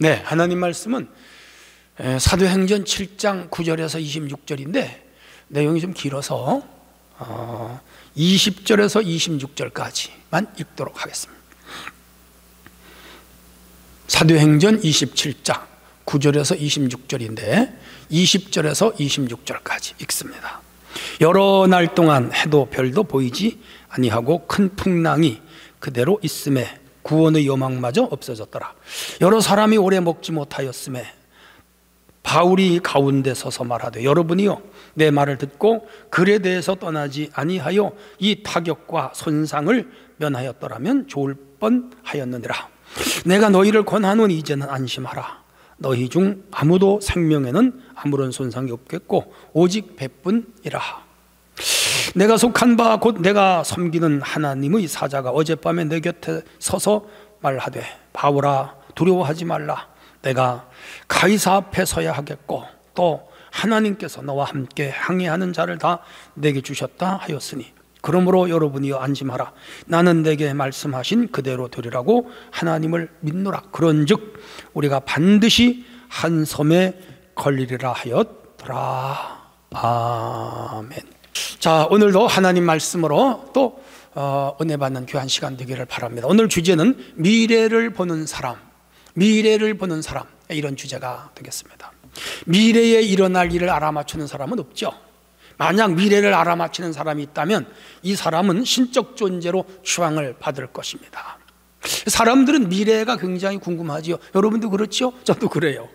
네, 하나님 말씀은 사도행전 7장 9절에서 26절인데 내용이 좀 길어서 20절에서 26절까지만 읽도록 하겠습니다. 사도행전 27장 9절에서 26절인데 20절에서 26절까지 읽습니다. 여러 날 동안 해도 별도 보이지 아니하고 큰 풍랑이 그대로 있음에 구원의 여망마저 없어졌더라. 여러 사람이 오래 먹지 못하였음에 바울이 가운데 서서 말하되 여러분이요 내 말을 듣고 글에 대해서 떠나지 아니하여 이 타격과 손상을 면하였더라면 좋을 뻔하였느니라. 내가 너희를 권하노니 이제는 안심하라. 너희 중 아무도 생명에는 아무런 손상이 없겠고 오직 배뿐이라. 내가 속한 바 곧 내가 섬기는 하나님의 사자가 어젯밤에 내 곁에 서서 말하되 바울아 두려워하지 말라. 내가 가이사 앞에 서야 하겠고 또 하나님께서 너와 함께 항해하는 자를 다 내게 주셨다 하였으니 그러므로 여러분이여 안심하라. 나는 내게 말씀하신 그대로 되리라고 하나님을 믿노라. 그런즉 우리가 반드시 한 섬에 걸리리라 하였더라. 아멘. 자, 오늘도 하나님 말씀으로 또 은혜 받는 귀한 시간 되기를 바랍니다. 오늘 주제는 미래를 보는 사람, 미래를 보는 사람, 이런 주제가 되겠습니다. 미래에 일어날 일을 알아맞추는 사람은 없죠. 만약 미래를 알아맞히는 사람이 있다면 이 사람은 신적 존재로 추앙을 받을 것입니다. 사람들은 미래가 굉장히 궁금하지요. 여러분도 그렇죠? 저도 그래요.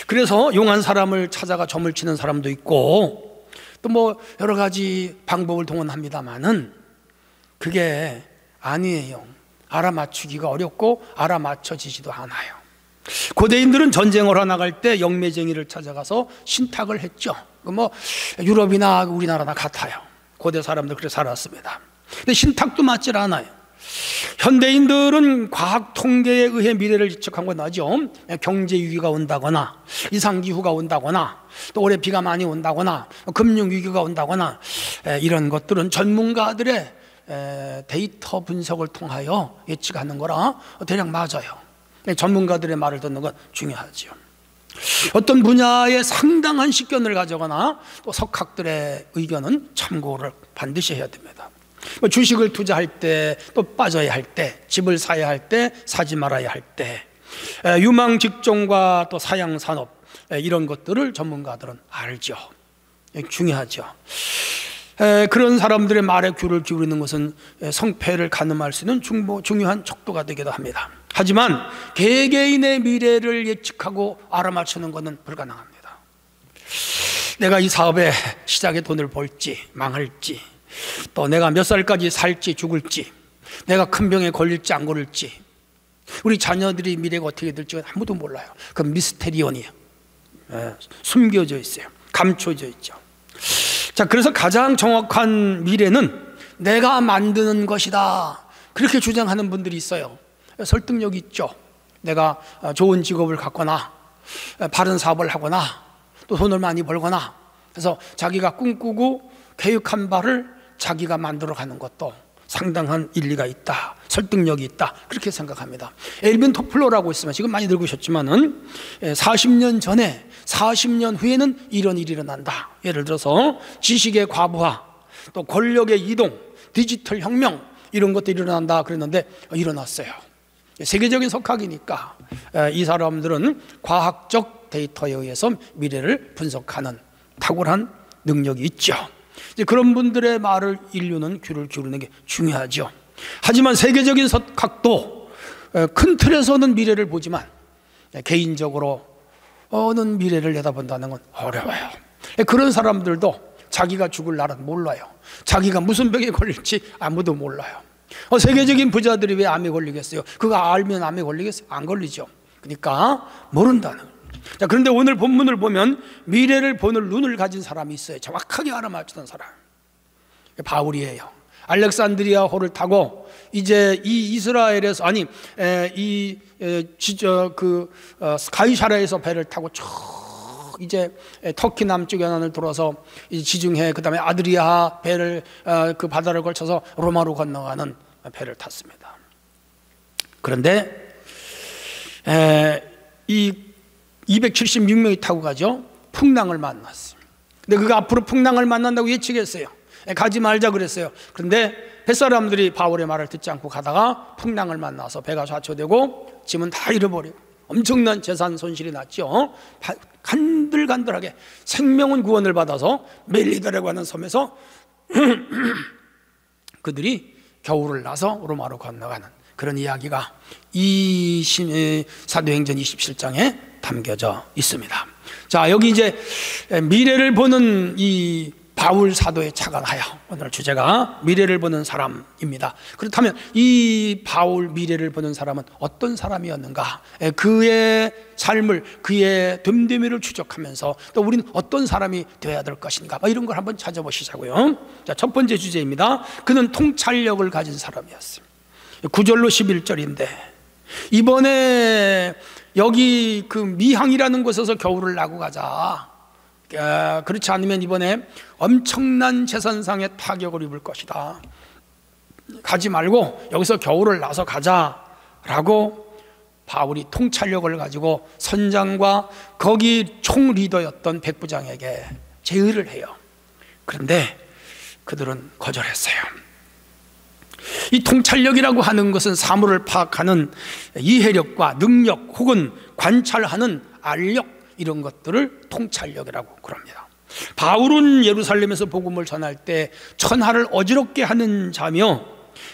그래서 용한 사람을 찾아가 점을 치는 사람도 있고 또 뭐 여러 가지 방법을 동원합니다만은 그게 아니에요. 알아맞추기가 어렵고 알아맞혀지지도 않아요. 고대인들은 전쟁을 하러 나갈 때 영매쟁이를 찾아가서 신탁을 했죠. 뭐 유럽이나 우리나라나 같아요. 고대 사람들 그렇게 살았습니다. 근데 신탁도 맞질 않아요. 현대인들은 과학 통계에 의해 미래를 예측한 건 나죠. 경제 위기가 온다거나 이상기후가 온다거나 또 올해 비가 많이 온다거나 금융위기가 온다거나 이런 것들은 전문가들의 데이터 분석을 통하여 예측하는 거라 대략 맞아요. 전문가들의 말을 듣는 건 중요하죠. 어떤 분야에 상당한 식견을 가져거나 또 석학들의 의견은 참고를 반드시 해야 됩니다. 주식을 투자할 때, 또 빠져야 할 때, 집을 사야 할 때, 사지 말아야 할 때, 유망 직종과 또 사양 산업 이런 것들을 전문가들은 알죠. 중요하죠. 그런 사람들의 말에 귀를 기울이는 것은 성패를 가늠할 수 있는 중요한 척도가 되기도 합니다. 하지만 개개인의 미래를 예측하고 알아맞추는 것은 불가능합니다. 내가 이 사업에 시작에 돈을 벌지 망할지, 또 내가 몇 살까지 살지 죽을지, 내가 큰 병에 걸릴지 안 걸릴지, 우리 자녀들이 미래가 어떻게 될지 아무도 몰라요. 그 미스테리온이에요. 숨겨져 있어요. 감춰져 있죠. 자, 그래서 가장 정확한 미래는 내가 만드는 것이다, 그렇게 주장하는 분들이 있어요. 설득력이 있죠. 내가 좋은 직업을 갖거나 바른 사업을 하거나 또 돈을 많이 벌거나, 그래서 자기가 꿈꾸고 계획한 바를 자기가 만들어가는 것도 상당한 일리가 있다, 설득력이 있다, 그렇게 생각합니다. 엘빈 토플러라고 있으면 지금 많이 들으셨지만은 40년 전에 40년 후에는 이런 일이 일어난다. 예를 들어서 지식의 과부하, 또 권력의 이동, 디지털 혁명, 이런 것들이 일어난다 그랬는데 일어났어요. 세계적인 석학이니까 이 사람들은 과학적 데이터에 의해서 미래를 분석하는 탁월한 능력이 있죠. 이제 그런 분들의 말을 인류는 귀를 기울이는 게 중요하죠. 하지만 세계적인 석학도 큰 틀에서는 미래를 보지만 개인적으로 어느 미래를 내다본다는 건 어려워요. 그런 사람들도 자기가 죽을 날은 몰라요. 자기가 무슨 병에 걸릴지 아무도 몰라요. 세계적인 부자들이 왜 암에 걸리겠어요? 그거 알면 암에 걸리겠어요? 안 걸리죠. 그러니까 모른다는 거예요. 자, 그런데 오늘 본문을 보면 미래를 보는 눈을 가진 사람이 있어요. 정확하게 알아맞히던 사람, 바울이에요. 알렉산드리아호를 타고 이제 이 이스라엘에서 가이사랴에서 배를 타고 쭉 이제 터키 남쪽 연안을 돌아서 지중해, 그 다음에 아드리아 배를 그 바다를 걸쳐서 로마로 건너가는 배를 탔습니다. 그런데 이 276명이 타고 가죠. 풍랑을 만났어요. 근데 그가 앞으로 풍랑을 만난다고 예측했어요. 가지 말자 그랬어요. 그런데 뱃사람들이 바울의 말을 듣지 않고 가다가 풍랑을 만나서 배가 좌초되고 짐은 다 잃어버리고 엄청난 재산 손실이 났죠. 간들간들하게 생명은 구원을 받아서 멜리다라고 하는 섬에서 그들이 겨울을 나서 로마로 건너가는 그런 이야기가 사도행전 27장에 담겨져 있습니다. 자, 여기 이제 미래를 보는 이 바울 사도에 착안하여 오늘 주제가 미래를 보는 사람입니다. 그렇다면 이 바울 미래를 보는 사람은 어떤 사람이었는가? 그의 삶을, 그의 됨됨이를 추적하면서 또 우리는 어떤 사람이 되어야 될 것인가? 이런 걸 한번 찾아보시자고요. 자, 첫 번째 주제입니다. 그는 통찰력을 가진 사람이었습니다. 9절로 11절인데 이번에 여기 그 미항이라는 곳에서 겨울을 나고 가자. 그렇지 않으면 이번에 엄청난 재산상의 타격을 입을 것이다. 가지 말고 여기서 겨울을 나서 가자라고 바울이 통찰력을 가지고 선장과 거기 총 리더였던 백부장에게 제의를 해요. 그런데 그들은 거절했어요. 이 통찰력이라고 하는 것은 사물을 파악하는 이해력과 능력 혹은 관찰하는 알력, 이런 것들을 통찰력이라고 그럽니다. 바울은 예루살렘에서 복음을 전할 때 천하를 어지럽게 하는 자며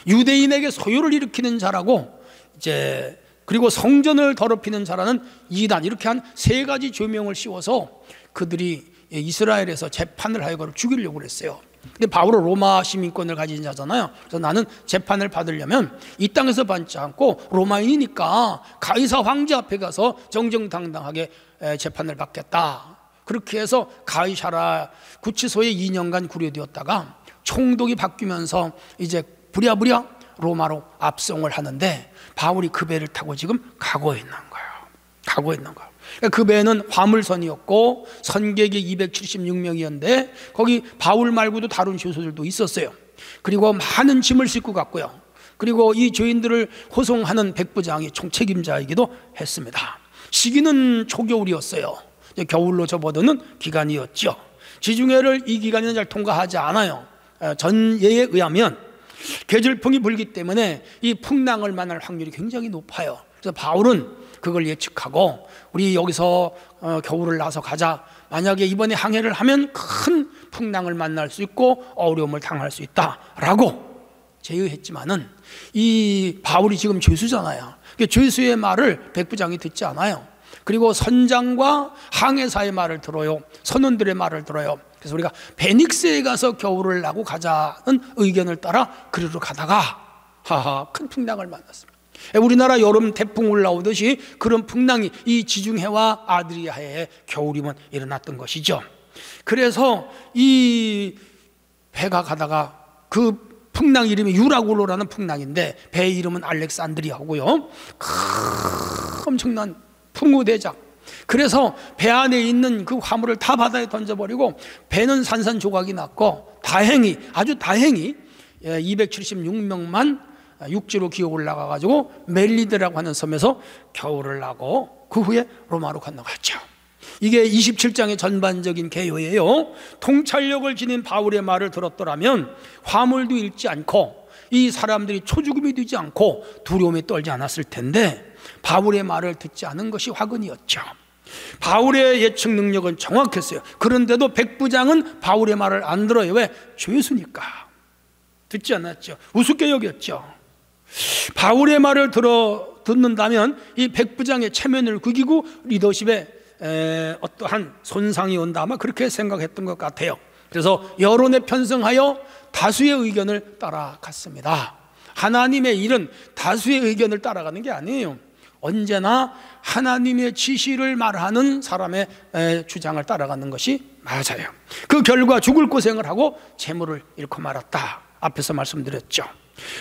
유대인에게 소요를 일으키는 자라고 이제 그리고 성전을 더럽히는 자라는 이단, 이렇게 한 세 가지 죄명을 씌워서 그들이 이스라엘에서 재판을 하여 그를 죽이려고 그랬어요. 근데 바울은 로마 시민권을 가진 자잖아요. 그래서 나는 재판을 받으려면 이 땅에서 받지 않고 로마인이니까 가이사 황제 앞에 가서 정정당당하게 재판을 받겠다. 그렇게 해서 가이사라 구치소에 2년간 구류되었다가 총독이 바뀌면서 이제 부랴부랴 로마로 압송을 하는데 바울이 그 배를 타고 지금 가고 있는 거예요. 그 배는 화물선이었고 선객이 276명이었는데 거기 바울 말고도 다른 죄수들도 있었어요. 그리고 많은 짐을 싣고 갔고요. 그리고 이 죄인들을 호송하는 백부장이 총책임자이기도 했습니다. 시기는 초겨울이었어요. 겨울로 접어드는 기간이었죠. 지중해를 이 기간에는 잘 통과하지 않아요. 전예에 의하면 계절풍이 불기 때문에 이 풍랑을 만날 확률이 굉장히 높아요. 그래서 바울은 그걸 예측하고 우리 여기서 겨울을 나서 가자. 만약에 이번에 항해를 하면 큰 풍랑을 만날 수 있고 어려움을 당할 수 있다라고 제의했지만은 이 바울이 지금 죄수잖아요. 죄수의 말을 백부장이 듣지 않아요. 그리고 선장과 항해사의 말을 들어요. 선원들의 말을 들어요. 그래서 우리가 베닉스에 가서 겨울을 나고 가자는 의견을 따라 그리로 가다가 큰 풍랑을 만났습니다. 우리나라 여름 태풍 올라오듯이 그런 풍랑이 이 지중해와 아드리아해에 겨울이면 일어났던 것이죠. 그래서 이 배가 가다가 그 풍랑 이름이 유라굴로라는 풍랑인데 배 이름은 알렉산드리아고요. 엄청난 풍우대작. 그래서 배 안에 있는 그 화물을 다 바다에 던져버리고 배는 산산조각이 났고 아주 다행히 276명만 육지로 기어 올라가가지고 멜리드라고 하는 섬에서 겨울을 나고 그 후에 로마로 건너갔죠. 이게 27장의 전반적인 개요예요. 통찰력을 지닌 바울의 말을 들었더라면 화물도 잃지 않고 이 사람들이 초죽음이 되지 않고 두려움에 떨지 않았을 텐데 바울의 말을 듣지 않은 것이 화근이었죠. 바울의 예측 능력은 정확했어요. 그런데도 백부장은 바울의 말을 안 들어요. 왜? 죄수니까. 듣지 않았죠. 우습게 여겼죠. 바울의 말을 듣는다면 이 백부장의 체면을 구기고 리더십에 어떠한 손상이 온다, 아마 그렇게 생각했던 것 같아요. 그래서 여론에 편승하여 다수의 의견을 따라갔습니다. 하나님의 일은 다수의 의견을 따라가는 게 아니에요. 언제나 하나님의 지시를 말하는 사람의 주장을 따라가는 것이 맞아요. 그 결과 죽을 고생을 하고 재물을 잃고 말았다. 앞에서 말씀드렸죠.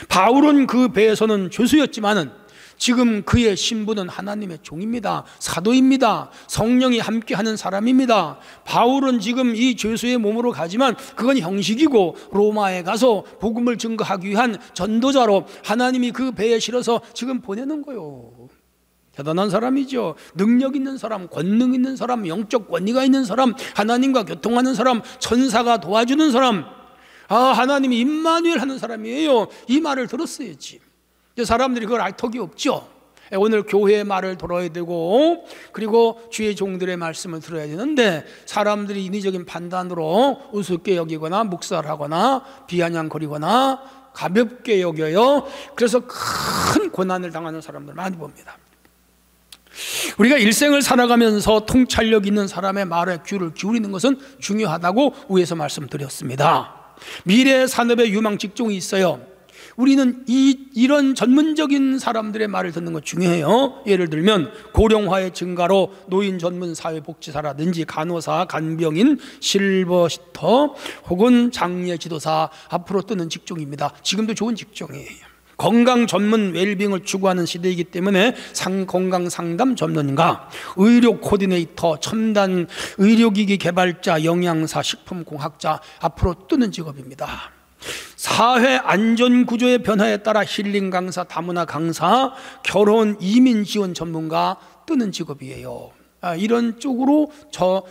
바울은 그 배에서는 죄수였지만은 지금 그의 신분은 하나님의 종입니다. 사도입니다. 성령이 함께하는 사람입니다. 바울은 지금 이 죄수의 몸으로 가지만 그건 형식이고 로마에 가서 복음을 증거하기 위한 전도자로 하나님이 그 배에 실어서 지금 보내는 거요. 대단한 사람이죠. 능력 있는 사람, 권능 있는 사람, 영적 권위가 있는 사람, 하나님과 교통하는 사람, 천사가 도와주는 사람, 하나님이 임마누엘 하는 사람이에요. 이 말을 들었어야지. 사람들이 그걸 알 턱이 없죠. 오늘 교회의 말을 들어야 되고, 그리고 주의 종들의 말씀을 들어야 되는데, 사람들이 인위적인 판단으로 우습게 여기거나 묵살하거나 비아냥거리거나 가볍게 여겨요. 그래서 큰 고난을 당하는 사람들 많이 봅니다. 우리가 일생을 살아가면서 통찰력 있는 사람의 말에 귀를 기울이는 것은 중요하다고 위에서 말씀드렸습니다. 미래 산업의 유망 직종이 있어요. 우리는 이런 전문적인 사람들의 말을 듣는 건 중요해요. 예를 들면 고령화의 증가로 노인 전문 사회복지사라든지 간호사, 간병인, 실버시터 혹은 장례 지도사 앞으로 뜨는 직종입니다. 지금도 좋은 직종이에요. 건강 전문 웰빙을 추구하는 시대이기 때문에 건강 상담 전문가, 의료 코디네이터, 첨단 의료기기 개발자, 영양사, 식품공학자 앞으로 뜨는 직업입니다. 사회 안전 구조의 변화에 따라 힐링 강사, 다문화 강사, 결혼 이민 지원 전문가 뜨는 직업이에요. 이런 쪽으로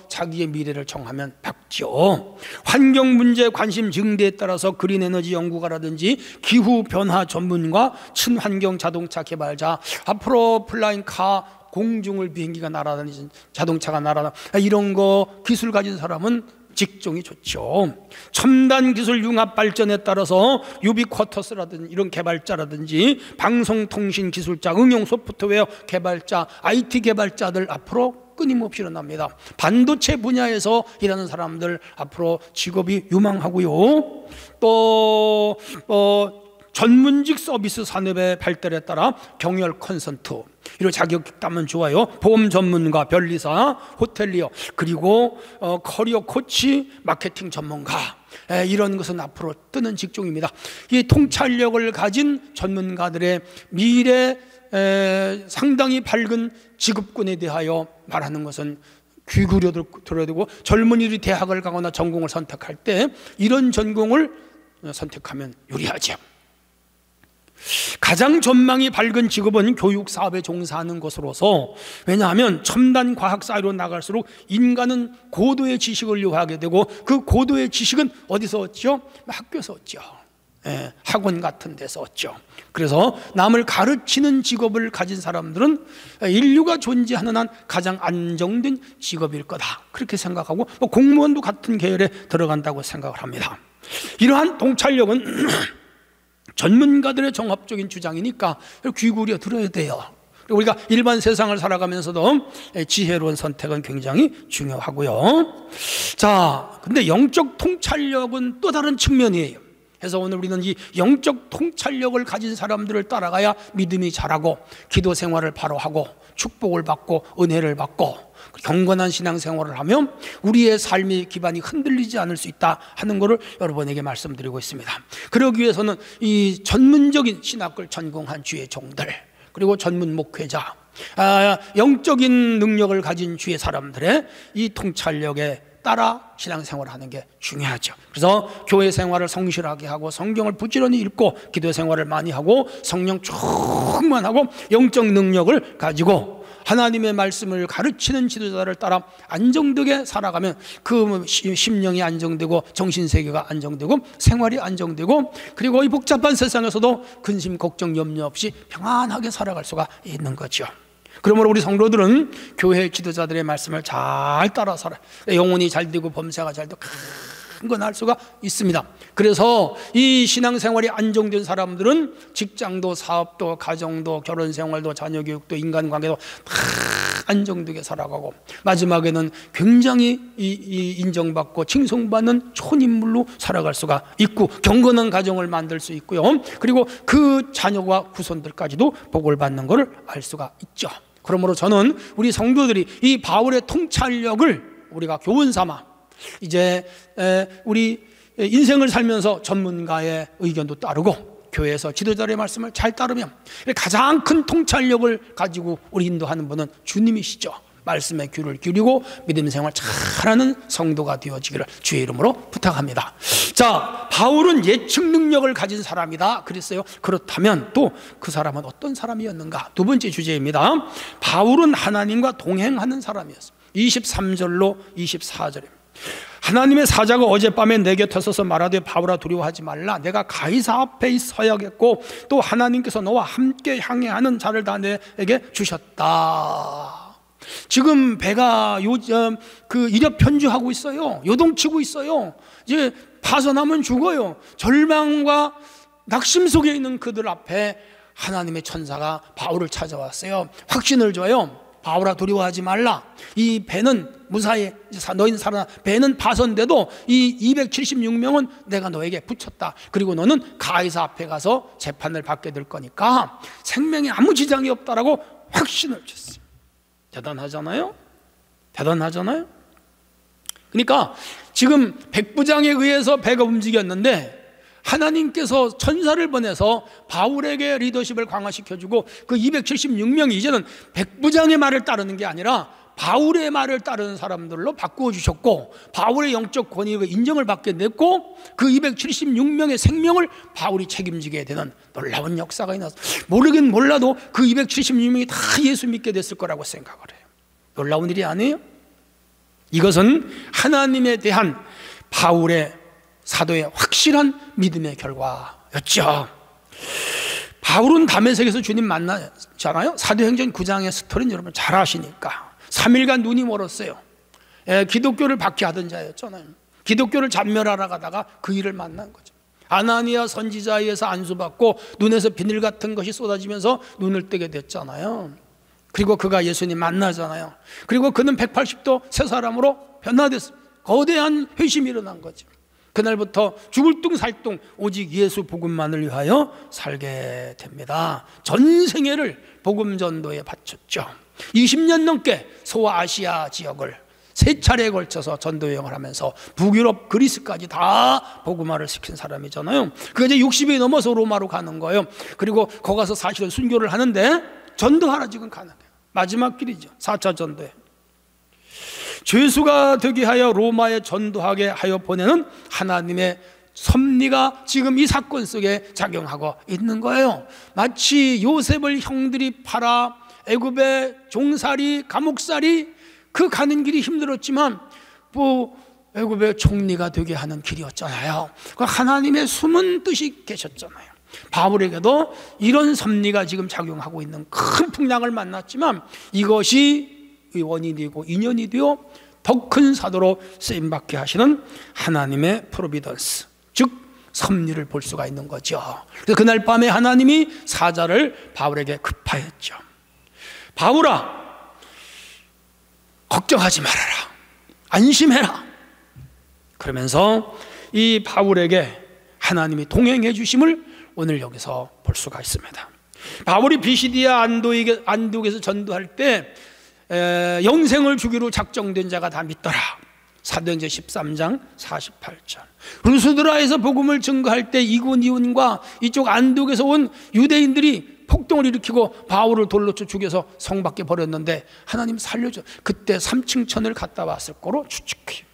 자기의 미래를 정하면 밝죠. 환경 문제 관심 증대에 따라서 그린 에너지 연구가라든지 기후 변화 전문가, 친환경 자동차 개발자, 앞으로 플라잉카, 공중을 비행기가 날아다니는 자동차가 날아다니는 이런 거 기술 가진 사람은 직종이 좋죠. 첨단 기술 융합 발전에 따라서 유비쿼터스라든지 이런 개발자라든지 방송통신 기술자, 응용 소프트웨어 개발자, IT 개발자들 앞으로 끊임없이 일어납니다. 반도체 분야에서 일하는 사람들 앞으로 직업이 유망하고요. 또 전문직 서비스 산업의 발달에 따라 경영 컨설턴트 이런 자격 따면 좋아요. 보험 전문가, 변리사, 호텔리어, 그리고 커리어 코치, 마케팅 전문가, 이런 것은 앞으로 뜨는 직종입니다. 이 통찰력을 가진 전문가들의 미래 상당히 밝은 직업군에 대하여 말하는 것은 귀 기울여 들어야 되고, 젊은이들이 대학을 가거나 전공을 선택할 때 이런 전공을 선택하면 유리하죠. 가장 전망이 밝은 직업은 교육사업에 종사하는 것으로서, 왜냐하면 첨단 과학 사회로 나갈수록 인간은 고도의 지식을 요하게 되고, 그 고도의 지식은 어디서 얻죠? 학교에서 얻죠. 학원 같은 데서 얻죠. 그래서 남을 가르치는 직업을 가진 사람들은 인류가 존재하는 한 가장 안정된 직업일 거다, 그렇게 생각하고, 공무원도 같은 계열에 들어간다고 생각을 합니다. 이러한 통찰력은 전문가들의 종합적인 주장이니까 귀 기울여 들어야 돼요. 우리가 일반 세상을 살아가면서도 지혜로운 선택은 굉장히 중요하고요. 자, 근데 영적 통찰력은 또 다른 측면이에요. 그래서 오늘 우리는 이 영적 통찰력을 가진 사람들을 따라가야 믿음이 자라고, 기도 생활을 바로 하고, 축복을 받고, 은혜를 받고, 경건한 신앙생활을 하면 우리의 삶의 기반이 흔들리지 않을 수 있다 하는 것을 여러분에게 말씀드리고 있습니다. 그러기 위해서는 이 전문적인 신학을 전공한 주의 종들, 그리고 전문 목회자, 영적인 능력을 가진 주의 사람들의 이 통찰력에 따라 신앙생활을 하는 게 중요하죠. 그래서 교회 생활을 성실하게 하고, 성경을 부지런히 읽고, 기도 생활을 많이 하고, 성령 충만하고, 영적 능력을 가지고 하나님의 말씀을 가르치는 지도자를 따라 안정되게 살아가면 그 심령이 안정되고, 정신세계가 안정되고, 생활이 안정되고, 그리고 이 복잡한 세상에서도 근심, 걱정, 염려 없이 평안하게 살아갈 수가 있는 거죠. 그러므로 우리 성도들은 교회 지도자들의 말씀을 잘 따라 살아야 영혼이 잘 되고 범사가 잘 되고 큰 건 할 수가 있습니다. 그래서 이 신앙생활이 안정된 사람들은 직장도, 사업도, 가정도, 결혼생활도, 자녀교육도, 인간관계도 다 안정되게 살아가고, 마지막에는 굉장히 인정받고 칭송받는 좋은 인물로 살아갈 수가 있고, 경건한 가정을 만들 수 있고요. 그리고 그 자녀와 후손들까지도 복을 받는 것을 알 수가 있죠. 그러므로 저는 우리 성도들이 이 바울의 통찰력을 우리가 교훈 삼아 이제 우리 인생을 살면서 전문가의 의견도 따르고, 교회에서 지도자의 말씀을 잘 따르면 가장 큰 통찰력을 가지고 우리 인도하는 분은 주님이시죠. 말씀에 귀를 기울이고 믿음 생활 잘하는 성도가 되어지기를 주의 이름으로 부탁합니다. 자, 바울은 예측 능력을 가진 사람이다 그랬어요. 그렇다면 또 그 사람은 어떤 사람이었는가? 두 번째 주제입니다. 바울은 하나님과 동행하는 사람이었어요. 23절로 24절입니다. 하나님의 사자가 어젯밤에 내 곁에 서서 말하되 바울아 두려워하지 말라. 내가 가이사 앞에 서야겠고 또 하나님께서 너와 함께 항해하는 자를 다 내게 주셨다. 지금 배가 요즘 이력 편주하고 있어요. 요동치고 있어요. 이제 파손하면 죽어요. 절망과 낙심 속에 있는 그들 앞에 하나님의 천사가 바울을 찾아왔어요. 확신을 줘요. 바울아 두려워하지 말라. 이 배는 무사히 너희는 살아나. 배는 파손돼도 이 276명은 내가 너에게 붙였다. 그리고 너는 가이사 앞에 가서 재판을 받게 될 거니까 생명에 아무 지장이 없다라고 확신을 줬어요. 대단하잖아요? 대단하잖아요? 그러니까 지금 백부장에 의해서 배가 움직였는데 하나님께서 천사를 보내서 바울에게 리더십을 강화시켜주고 그 276명이 이제는 백부장의 말을 따르는 게 아니라 바울의 말을 따르는 사람들로 바꾸어 주셨고, 바울의 영적 권위의 인정을 받게 됐고, 그 276명의 생명을 바울이 책임지게 되는 놀라운 역사가 일어났어요. 모르긴 몰라도 그 276명이 다 예수 믿게 됐을 거라고 생각을 해요. 놀라운 일이 아니에요? 이것은 하나님에 대한 바울의 사도의 확실한 믿음의 결과였죠. 바울은 다메섹에서 주님 만나잖아요. 사도행전 9장의 스토리는 여러분 잘 아시니까 3일간 눈이 멀었어요. 기독교를 박해하던 자였잖아요. 기독교를 잔멸하러 가다가 그 일을 만난 거죠. 아나니아 선지자에 의해서 안수받고 눈에서 비늘 같은 것이 쏟아지면서 눈을 뜨게 됐잖아요. 그리고 그가 예수님 만나잖아요. 그리고 그는 180도 새 사람으로 변화됐어요. 거대한 회심이 일어난 거죠. 그날부터 죽을 둥 살 둥 오직 예수 복음만을 위하여 살게 됩니다. 전 생애를 복음 전도에 바쳤죠. 20년 넘게 소아시아 지역을 3차례에 걸쳐서 전도 여행을 하면서 북유럽 그리스까지 다 복음화를 시킨 사람이잖아요. 그게 이제 60이 넘어서 로마로 가는 거예요. 그리고 거기 가서 사실은 순교를 하는데 전도하러 지금 가는 거예요. 마지막 길이죠. 4차 전도에 죄수가 되게 하여 로마에 전도하게 하여 보내는 하나님의 섭리가 지금 이 사건 속에 작용하고 있는 거예요. 마치 요셉을 형들이 팔아 애굽의 종살이 감옥살이 그 가는 길이 힘들었지만 애굽의 총리가 되게 하는 길이었잖아요. 하나님의 숨은 뜻이 계셨잖아요. 바울에게도 이런 섭리가 지금 작용하고 있는 큰 풍랑을 만났지만 이것이 원인이 되고 인연이 되어 더 큰 사도로 쓰임받게 하시는 하나님의 프로비던스, 즉 섭리를 볼 수가 있는 거죠. 그래서 그날 밤에 하나님이 사자를 바울에게 급하였죠. 바울아, 걱정하지 말아라, 안심해라. 그러면서 이 바울에게 하나님이 동행해 주심을 오늘 여기서 볼 수가 있습니다. 바울이 비시디아 안독에서 전도할 때 영생을 주기로 작정된 자가 다 믿더라. 사도행전 13장 48절. 루스드라에서 복음을 증거할 때 이군이온과 이쪽 안독에서 온 유대인들이 폭동을 일으키고 바울을 돌로 쳐 죽여서 성 밖에 버렸는데 하나님 살려줘. 그때 3층 천을 갔다 왔을 거로 추측해요.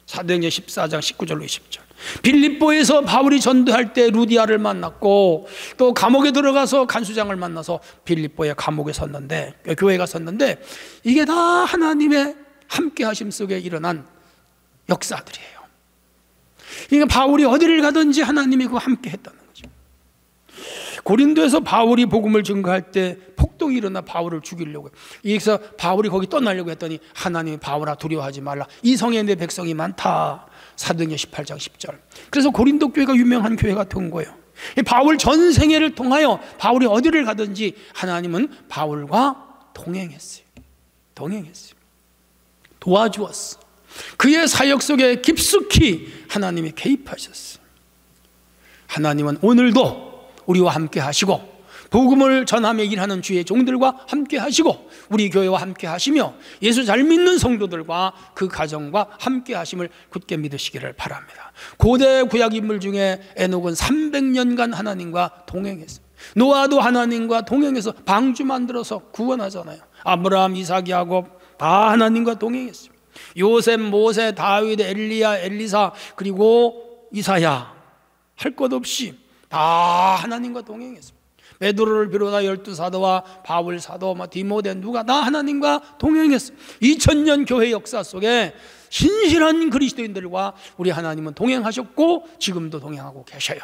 사도행전 14장 19절로 20절. 빌립보에서 바울이 전도할 때 루디아를 만났고 또 감옥에 들어가서 간수장을 만나서 빌립보의 감옥에 섰는데, 교회가 섰는데, 이게 다 하나님의 함께 하심 속에 일어난 역사들이에요. 그러니까 바울이 어디를 가든지 하나님이 그 함께 했다는 거죠. 고린도에서 바울이 복음을 증거할 때 폭동이 일어나 바울을 죽이려고, 여기서 바울이 거기 떠나려고 했더니 하나님이 바울아 두려워하지 말라, 이 성에 내 백성이 많다. 사도행전 18장 10절. 그래서 고린도 교회가 유명한 교회가 된 거예요. 바울 전 생애를 통하여 바울이 어디를 가든지 하나님은 바울과 동행했어요. 도와주었어. 그의 사역 속에 깊숙이 하나님이 개입하셨어요. 하나님은 오늘도 우리와 함께 하시고 복음을 전하며 일하는 주의 종들과 함께 하시고 우리 교회와 함께 하시며 예수 잘 믿는 성도들과 그 가정과 함께 하심을 굳게 믿으시기를 바랍니다. 고대 구약 인물 중에 에녹은 300년간 하나님과 동행했어요. 노아도 하나님과 동행해서 방주 만들어서 구원하잖아요. 아브라함, 이삭, 야곱 다 하나님과 동행했어요. 요셉, 모세, 다윗, 엘리야, 엘리사, 그리고 이사야 할 것 없이 다 하나님과 동행했습니다. 베드로를 비롯한 12사도와 바울 사도, 디모데 누가 다 하나님과 동행했어요. 2000년 교회 역사 속에 신실한 그리스도인들과 우리 하나님은 동행하셨고 지금도 동행하고 계셔요.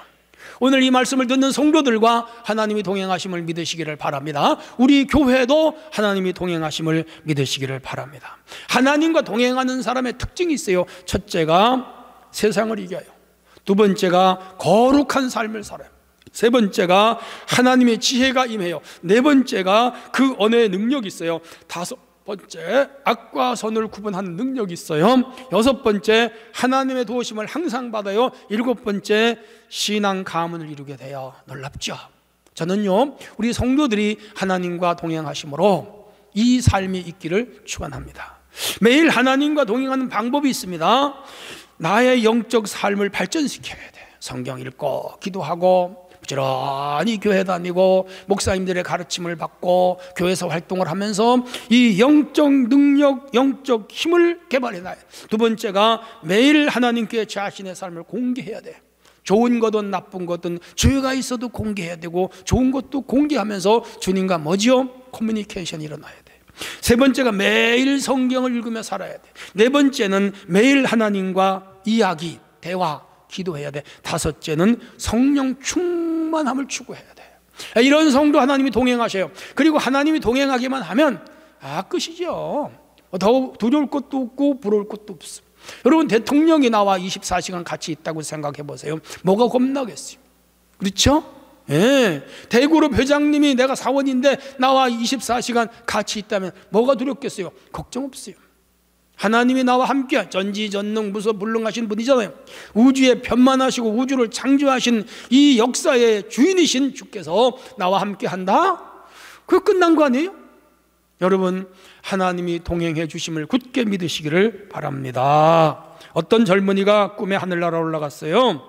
오늘 이 말씀을 듣는 성도들과 하나님이 동행하심을 믿으시기를 바랍니다. 우리 교회도 하나님이 동행하심을 믿으시기를 바랍니다. 하나님과 동행하는 사람의 특징이 있어요. 첫째가 세상을 이겨요. 두 번째가 거룩한 삶을 살아요. 세 번째가 하나님의 지혜가 임해요. 네 번째가 그 언어의 능력이 있어요. 다섯 번째, 악과 선을 구분하는 능력이 있어요. 여섯 번째, 하나님의 도우심을 항상 받아요. 일곱 번째, 신앙 가문을 이루게 되어 놀랍죠. 저는요, 우리 성도들이 하나님과 동행하심으로 이 삶이 있기를 축원합니다. 매일 하나님과 동행하는 방법이 있습니다. 나의 영적 삶을 발전시켜야 돼. 성경 읽고 기도하고 부지런히 교회 다니고 목사님들의 가르침을 받고 교회에서 활동을 하면서 이 영적 능력, 영적 힘을 개발해놔요. 두 번째가 매일 하나님께 자신의 삶을 공개해야 돼. 좋은 거든 나쁜 거든 죄가 있어도 공개해야 되고 좋은 것도 공개하면서 주님과 뭐지요? 커뮤니케이션이 일어나야 돼. 세 번째가 매일 성경을 읽으며 살아야 돼. 네 번째는 매일 하나님과 이야기, 대화, 기도해야 돼. 다섯째는 성령 충만함을 추구해야 돼. 이런 성도 하나님이 동행하셔요. 그리고 하나님이 동행하기만 하면 끝이죠. 더 두려울 것도 없고 부러울 것도 없어. 여러분, 대통령이 나와 24시간 같이 있다고 생각해 보세요. 뭐가 겁나겠어요? 그렇죠? 예. 대구룹 회장님이 내가 사원인데 나와 24시간 같이 있다면 뭐가 두렵겠어요? 걱정 없어요. 하나님이 나와 함께 전지전능 무소불능하신 분이잖아요. 우주에 편만하시고 우주를 창조하신 이 역사의 주인이신 주께서 나와 함께 한다? 그거 끝난 거 아니에요? 여러분, 하나님이 동행해 주심을 굳게 믿으시기를 바랍니다. 어떤 젊은이가 꿈에 하늘나라 올라갔어요.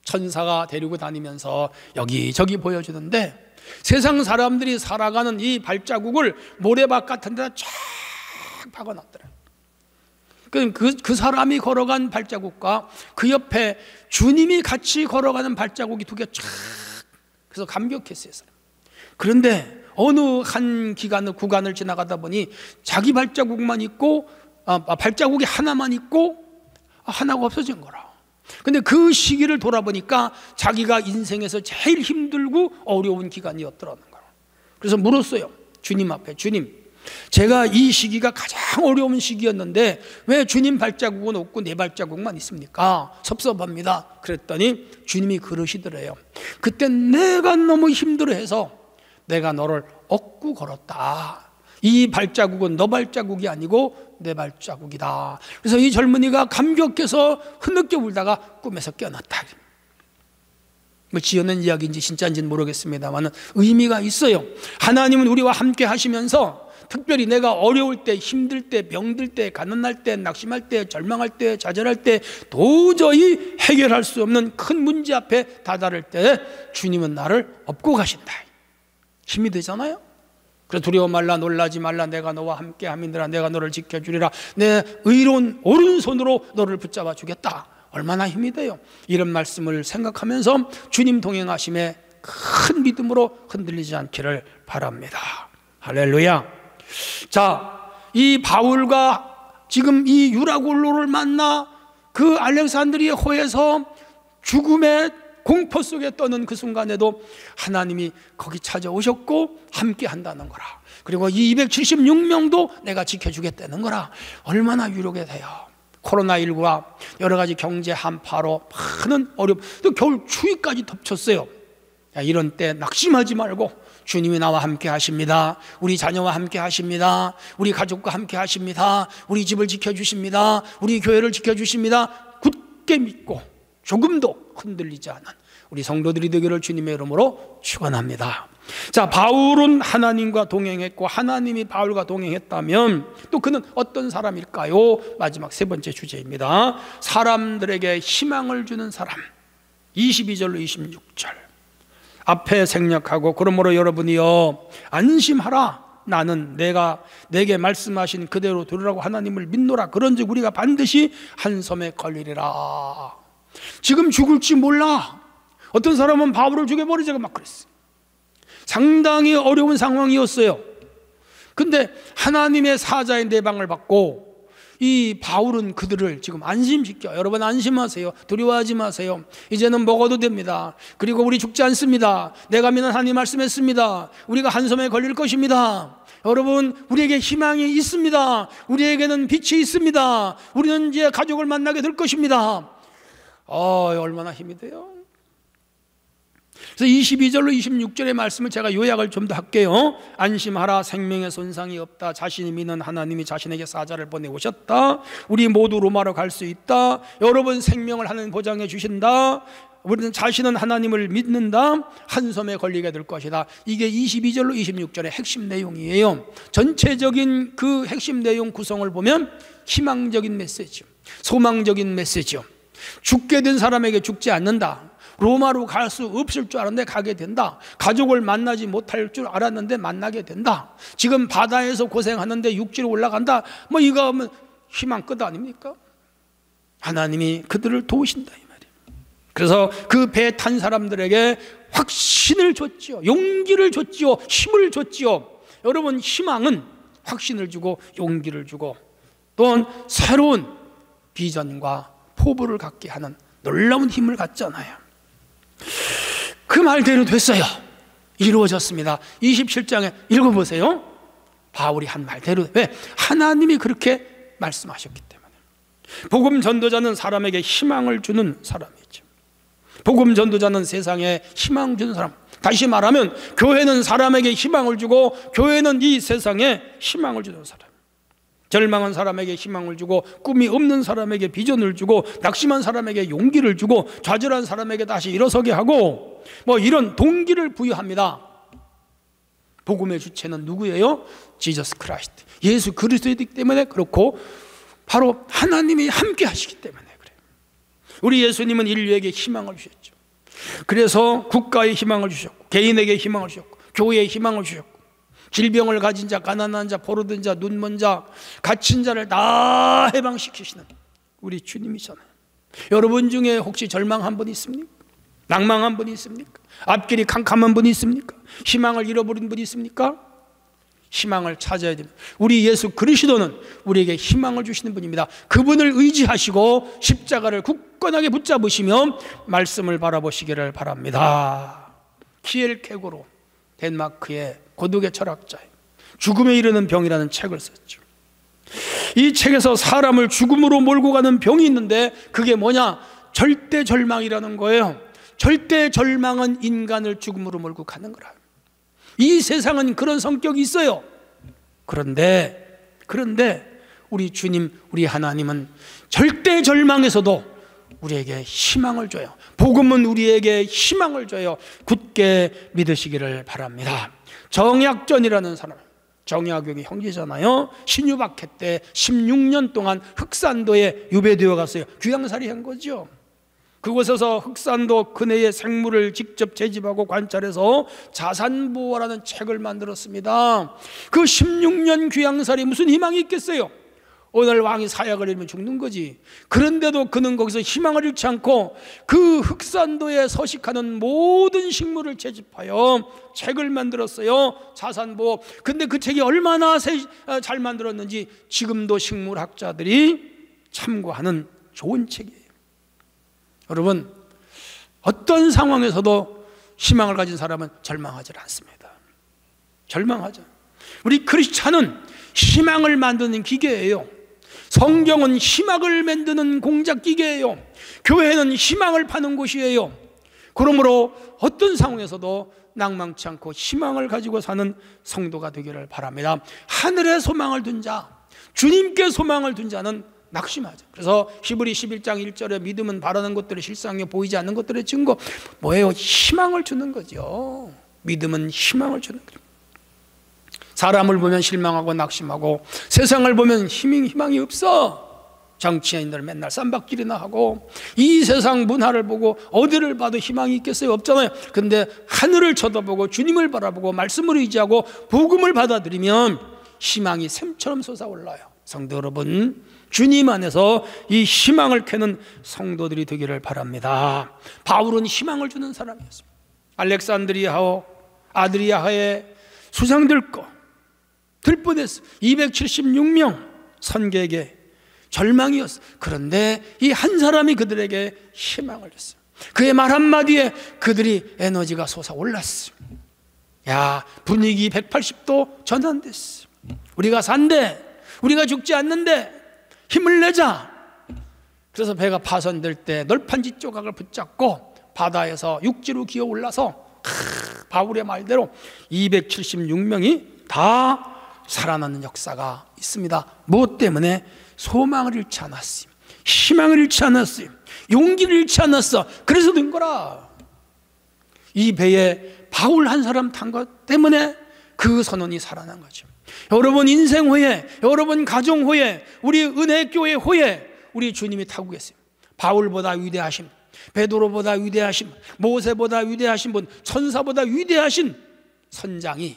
천사가 데리고 다니면서 여기저기 보여주는데 세상 사람들이 살아가는 이 발자국을 모래밭 같은 데다 쫙 박아놨더래요. 그 사람이 걸어간 발자국과 그 옆에 주님이 같이 걸어가는 발자국이 두 개 쫙, 그래서 감격했어요. 그런데 어느 한 구간을 지나가다 보니 자기 발자국만 있고 발자국이 하나만 있고 하나가 없어진 거라. 근데 그 시기를 돌아보니까 자기가 인생에서 제일 힘들고 어려운 기간이었더라는 거라. 그래서 물었어요. 주님 앞에, 주님, 제가 이 시기가 가장 어려운 시기였는데 왜 주님 발자국은 없고 내 발자국만 있습니까? 섭섭합니다. 그랬더니 주님이 그러시더래요. 그때 내가 너무 힘들어해서 내가 너를 업고 걸었다. 이 발자국은 너 발자국이 아니고 내 발자국이다. 그래서 이 젊은이가 감격해서 흐느껴 울다가 꿈에서 깨어났다. 뭐 지어낸 이야기인지 진짜인지는 모르겠습니다만 의미가 있어요. 하나님은 우리와 함께 하시면서 특별히 내가 어려울 때, 힘들 때, 병들 때, 가난할 때, 낙심할 때, 절망할 때, 좌절할 때 도저히 해결할 수 없는 큰 문제 앞에 다다를 때 주님은 나를 업고 가신다. 힘이 되잖아요. 그래서 두려워 말라, 놀라지 말라, 내가 너와 함께 함이니라, 내가 너를 지켜주리라, 내 의로운 오른손으로 너를 붙잡아 주겠다. 얼마나 힘이 돼요. 이런 말씀을 생각하면서 주님 동행하심에 큰 믿음으로 흔들리지 않기를 바랍니다. 할렐루야. 자, 이 바울과 지금 이 유라굴로를 만나 그 알렉산드리아 호에서 죽음의 공포 속에 떠는 그 순간에도 하나님이 거기 찾아오셨고 함께 한다는 거라. 그리고 이 276명도 내가 지켜주겠다는 거라. 얼마나 유력해 돼요. 코로나19와 여러 가지 경제 한파로 많은 어려움, 또 겨울 추위까지 덮쳤어요. 이런 때 낙심하지 말고 주님이 나와 함께 하십니다. 우리 자녀와 함께 하십니다. 우리 가족과 함께 하십니다. 우리 집을 지켜주십니다. 우리 교회를 지켜주십니다. 굳게 믿고 조금도 흔들리지 않은 우리 성도들이 되기를 주님의 이름으로 축원합니다. 자, 바울은 하나님과 동행했고 하나님이 바울과 동행했다면 또 그는 어떤 사람일까요? 마지막 세 번째 주제입니다. 사람들에게 희망을 주는 사람. 22절로 26절 앞에 생략하고, 그러므로 여러분이여 안심하라. 나는 내게 말씀하신 그대로 들으라고 하나님을 믿노라. 그런즉 우리가 반드시 한 섬에 걸리리라. 지금 죽을지 몰라. 어떤 사람은 바울을 죽여버리자고 막 그랬어요. 상당히 어려운 상황이었어요. 근데 하나님의 사자의 내방을 받고 이 바울은 그들을 지금 안심시켜요. 여러분 안심하세요. 두려워하지 마세요. 이제는 먹어도 됩니다. 그리고 우리 죽지 않습니다. 내가 믿는 하나님 말씀했습니다. 우리가 한섬에 걸릴 것입니다. 여러분 우리에게 희망이 있습니다. 우리에게는 빛이 있습니다. 우리는 이제 가족을 만나게 될 것입니다. 얼마나 힘이 돼요. 그래서 22절로 26절의 말씀을 제가 요약을 좀 더 할게요. 안심하라, 생명의 손상이 없다. 자신이 믿는 하나님이 자신에게 사자를 보내오셨다. 우리 모두 로마로 갈 수 있다. 여러분 생명을 하나님 보장해 주신다. 우리는 자신은 하나님을 믿는다. 한섬에 걸리게 될 것이다. 이게 22절로 26절의 핵심 내용이에요. 전체적인 그 핵심 내용 구성을 보면 희망적인 메시지, 소망적인 메시지요. 죽게 된 사람에게 죽지 않는다. 로마로 갈 수 없을 줄 알았는데 가게 된다. 가족을 만나지 못할 줄 알았는데 만나게 된다. 지금 바다에서 고생하는데 육지로 올라간다. 뭐 이거 하면 희망 끝 아닙니까? 하나님이 그들을 도우신다 이 말이에요. 그래서 그 배 탄 사람들에게 확신을 줬지요. 용기를 줬지요. 힘을 줬지요. 여러분 희망은 확신을 주고 용기를 주고 또한 새로운 비전과 포부를 갖게 하는 놀라운 힘을 갖잖아요. 그 말대로 됐어요. 이루어졌습니다. 27장에 읽어보세요. 바울이 한 말대로. 왜? 하나님이 그렇게 말씀하셨기 때문에. 복음 전도자는 사람에게 희망을 주는 사람이죠. 복음 전도자는 세상에 희망 주는 사람. 다시 말하면 교회는 사람에게 희망을 주고 교회는 이 세상에 희망을 주는 사람. 절망한 사람에게 희망을 주고 꿈이 없는 사람에게 비전을 주고 낙심한 사람에게 용기를 주고 좌절한 사람에게 다시 일어서게 하고 뭐 이런 동기를 부여합니다. 복음의 주체는 누구예요? 지저스 크라이스트, 예수 그리스도이기 때문에 그렇고 바로 하나님이 함께 하시기 때문에 그래요. 우리 예수님은 인류에게 희망을 주셨죠. 그래서 국가에 희망을 주셨고 개인에게 희망을 주셨고 교회에 희망을 주셨고 질병을 가진 자, 가난한 자, 포로된 자, 눈먼 자, 갇힌 자를 다 해방시키시는 우리 주님이잖아요. 여러분 중에 혹시 절망한 분 있습니까? 낭망한 분이 있습니까? 앞길이 캄캄한 분이 있습니까? 희망을 잃어버린 분이 있습니까? 희망을 찾아야 됩니다. 우리 예수 그리스도는 우리에게 희망을 주시는 분입니다. 그분을 의지하시고 십자가를 굳건하게 붙잡으시며 말씀을 바라보시기를 바랍니다. 키엘케고로 덴마크의 고독의 철학자예요. 죽음에 이르는 병이라는 책을 썼죠. 이 책에서 사람을 죽음으로 몰고 가는 병이 있는데 그게 뭐냐? 절대 절망이라는 거예요. 절대 절망은 인간을 죽음으로 몰고 가는 거라. 이 세상은 그런 성격이 있어요. 그런데 우리 주님, 우리 하나님은 절대 절망에서도 우리에게 희망을 줘요. 복음은 우리에게 희망을 줘요. 굳게 믿으시기를 바랍니다. 정약전이라는 사람, 정약용이 형제잖아요. 신유박해 때 16년 동안 흑산도에 유배되어 갔어요. 귀양살이 한 거죠. 그곳에서 흑산도 근해의 생물을 직접 채집하고 관찰해서 자산보호라는 책을 만들었습니다. 그 16년 귀양살이 무슨 희망이 있겠어요? 오늘 왕이 사약을 잃으면 죽는 거지. 그런데도 그는 거기서 희망을 잃지 않고 그 흑산도에 서식하는 모든 식물을 채집하여 책을 만들었어요. 자산보호. 근데 그 책이 얼마나 잘 만들었는지 지금도 식물학자들이 참고하는 좋은 책이에요. 여러분, 어떤 상황에서도 희망을 가진 사람은 절망하지 않습니다. 절망하죠. 우리 크리스찬은 희망을 만드는 기계예요. 성경은 희망을 만드는 공작 기계예요. 교회는 희망을 파는 곳이에요. 그러므로 어떤 상황에서도 낭망치 않고 희망을 가지고 사는 성도가 되기를 바랍니다. 하늘에 소망을 둔 자, 주님께 소망을 둔 자는 낙심하죠. 그래서 히브리 11장 1절에 믿음은 바라는 것들의 실상에 보이지 않는 것들의 증거. 뭐예요? 희망을 주는 거죠. 믿음은 희망을 주는 거죠. 사람을 보면 실망하고 낙심하고 세상을 보면 희망이 없어. 정치인들 맨날 쌈박질이나 하고 이 세상 문화를 보고 어디를 봐도 희망이 있겠어요? 없잖아요. 근데 하늘을 쳐다보고 주님을 바라보고 말씀을 의지하고 복음을 받아들이면 희망이 샘처럼 솟아올라요. 성도 여러분, 주님 안에서 이 희망을 캐는 성도들이 되기를 바랍니다. 바울은 희망을 주는 사람이었습니다. 알렉산드리아와 아드리아하의 수상들 거 들 뻔했어. 276명 선객에게 절망이었어. 그런데 이 한 사람이 그들에게 희망을 줬어요. 그의 말 한마디에 그들이 에너지가 솟아올랐어. 야, 분위기 180도 전환됐어. 우리가 산대, 우리가 죽지 않는데 힘을 내자. 그래서 배가 파손될 때 널판지 조각을 붙잡고 바다에서 육지로 기어 올라서 바울의 말대로 276명이 다 살아나는 역사가 있습니다. 무엇 때문에? 소망을 잃지 않았어요. 희망을 잃지 않았어요. 용기를 잃지 않았어. 그래서 된 거라. 이 배에 바울 한 사람 탄 것 때문에 그 선원이 살아난 거죠. 여러분 인생 호에, 여러분 가정 호에, 우리 은혜교회 호에 우리 주님이 타고 계세요. 바울보다 위대하신, 베드로보다 위대하신, 모세보다 위대하신 분, 천사보다 위대하신 선장이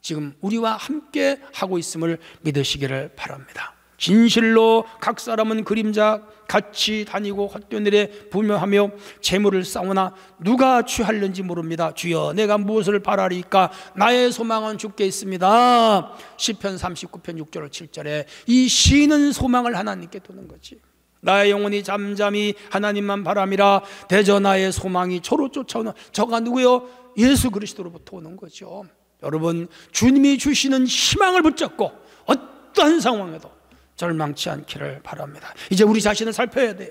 지금 우리와 함께 하고 있음을 믿으시기를 바랍니다. 진실로 각 사람은 그림자 같이 다니고 헛되늘에 부묘하며 재물을 쌓으나 누가 취하려는지 모릅니다. 주여 내가 무엇을 바라리까? 나의 소망은 주께 있습니다. 시편 39편 6절 7절에 이 시인은 소망을 하나님께 두는 거지. 나의 영혼이 잠잠히 하나님만 바람이라 대저 나의 소망이 저로 쫓아오는 저가 누구요? 예수 그리스도로부터 오는 거죠. 여러분 주님이 주시는 희망을 붙잡고 어떠한 상황에도 절망치 않기를 바랍니다. 이제 우리 자신을 살펴야 돼요.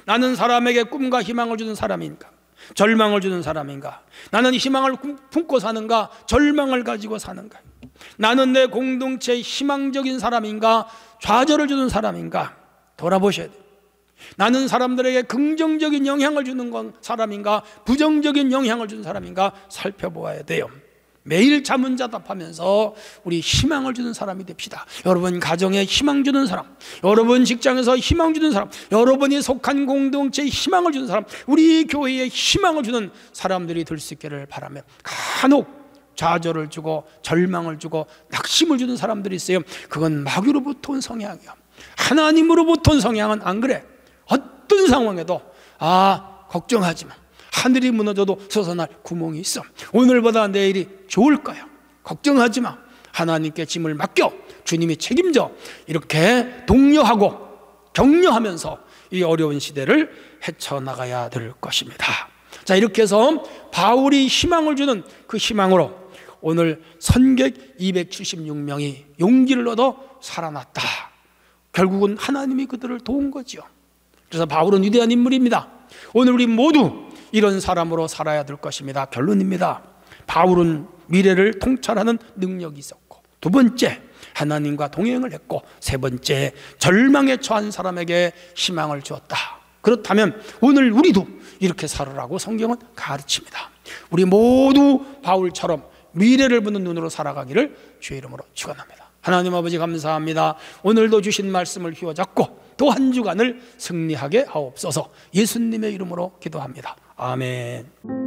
나는 사람에게 꿈과 희망을 주는 사람인가? 절망을 주는 사람인가? 나는 희망을 품고 사는가? 절망을 가지고 사는가? 나는 내 공동체의 희망적인 사람인가? 좌절을 주는 사람인가? 돌아보셔야 돼요. 나는 사람들에게 긍정적인 영향을 주는 사람인가? 부정적인 영향을 주는 사람인가? 살펴보아야 돼요. 매일 자문자답하면서 우리 희망을 주는 사람이 됩시다. 여러분 가정에 희망 주는 사람, 여러분 직장에서 희망 주는 사람, 여러분이 속한 공동체에 희망을 주는 사람, 우리 교회에 희망을 주는 사람들이 될 수 있기를 바라며, 간혹 좌절을 주고 절망을 주고 낙심을 주는 사람들이 있어요. 그건 마귀로부터 온 성향이야. 하나님으로부터 온 성향은 안 그래. 어떤 상황에도 걱정하지 마. 하늘이 무너져도 솟아날 구멍이 있어. 오늘보다 내일이 좋을 거야. 걱정하지 마. 하나님께 짐을 맡겨. 주님이 책임져. 이렇게 독려하고 격려하면서 이 어려운 시대를 헤쳐나가야 될 것입니다. 자, 이렇게 해서 바울이 희망을 주는 그 희망으로 오늘 선객 276명이 용기를 얻어 살아났다. 결국은 하나님이 그들을 도운 거죠. 그래서 바울은 위대한 인물입니다. 오늘 우리 모두 이런 사람으로 살아야 될 것입니다. 결론입니다. 바울은 미래를 통찰하는 능력이 있었고, 두 번째 하나님과 동행을 했고, 세 번째 절망에 처한 사람에게 희망을 주었다. 그렇다면 오늘 우리도 이렇게 살아라고 성경은 가르칩니다. 우리 모두 바울처럼 미래를 보는 눈으로 살아가기를 주의 이름으로 축원합니다. 하나님 아버지 감사합니다. 오늘도 주신 말씀을 휘어잡고 또 한 주간을 승리하게 하옵소서. 예수님의 이름으로 기도합니다. 아멘.